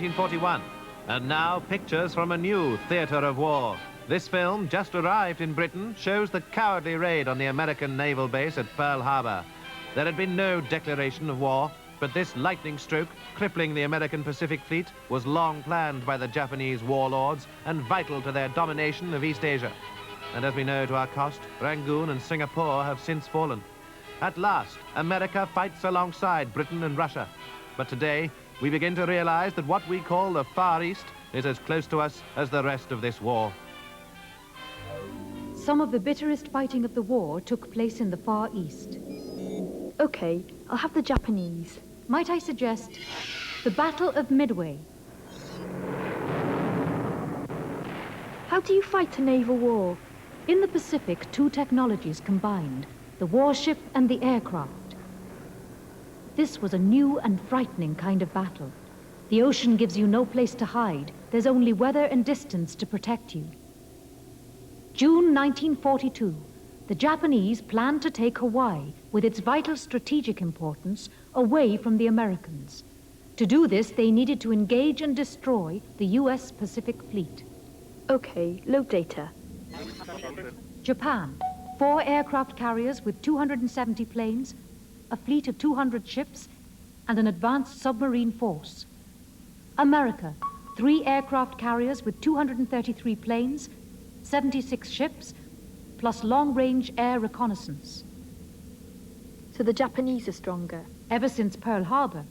1941, and now pictures from a new theatre of war. This film, just arrived in Britain, shows the cowardly raid on the American naval base at Pearl Harbor. There had been no declaration of war, but this lightning stroke, crippling the American Pacific Fleet, was long planned by the Japanese warlords and vital to their domination of East Asia. And as we know to our cost, Rangoon and Singapore have since fallen. At last, America fights alongside Britain and Russia. But today, we begin to realize that what we call the Far East is as close to us as the rest of this war. Some of the bitterest fighting of the war took place in the Far East. Okay, I'll have the Japanese. Might I suggest the Battle of Midway? How do you fight a naval war? In the Pacific, two technologies combined, the warship and the aircraft. This was a new and frightening kind of battle. The ocean gives you no place to hide. There's only weather and distance to protect you. June 1942, the Japanese planned to take Hawaii, with its vital strategic importance, away from the Americans. To do this, they needed to engage and destroy the US Pacific Fleet. Okay, load data. Japan, 4 aircraft carriers with 270 planes, a fleet of 200 ships, and an advanced submarine force. America, 3 aircraft carriers with 233 planes, 76 ships, plus long-range air reconnaissance. So the Japanese are stronger. Ever since Pearl Harbor.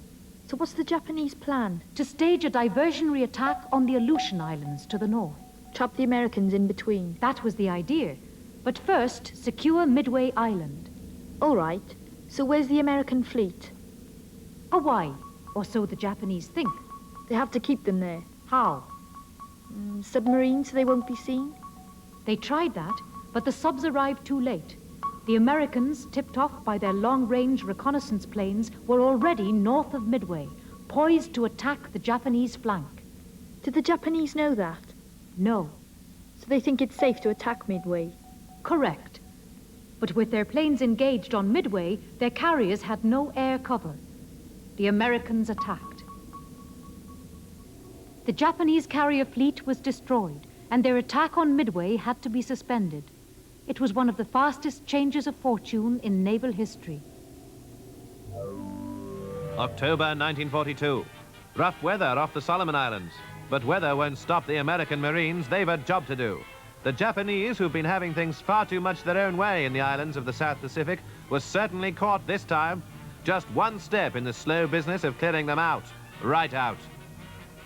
So what's the Japanese plan? To stage a diversionary attack on the Aleutian Islands to the north. Trap the Americans in between. That was the idea. But first, secure Midway Island. All right. So where's the American fleet? Hawaii, or so the Japanese think. They have to keep them there. How? Submarines so they won't be seen? They tried that, but the subs arrived too late. The Americans, tipped off by their long-range reconnaissance planes, were already north of Midway, poised to attack the Japanese flank. Did the Japanese know that? No. So they think it's safe to attack Midway? Correct. But with their planes engaged on Midway, their carriers had no air cover. The Americans attacked. The Japanese carrier fleet was destroyed, and their attack on Midway had to be suspended. It was one of the fastest changes of fortune in naval history. October 1942. Rough weather off the Solomon Islands. But weather won't stop the American Marines. They've a job to do. The Japanese, who've been having things far too much their own way in the islands of the South Pacific, was certainly caught this time. Just one step in the slow business of clearing them out. Right out.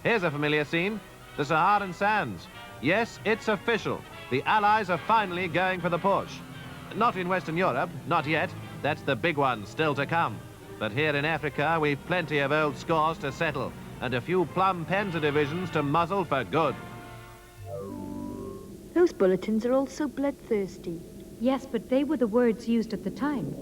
Here's a familiar scene. The Saharan sands. Yes, it's official. The Allies are finally going for the push. Not in Western Europe, not yet. That's the big one still to come. But here in Africa, we've plenty of old scores to settle and a few plum Panzer divisions to muzzle for good. Those bulletins are all so bloodthirsty. Yes, but they were the words used at the time.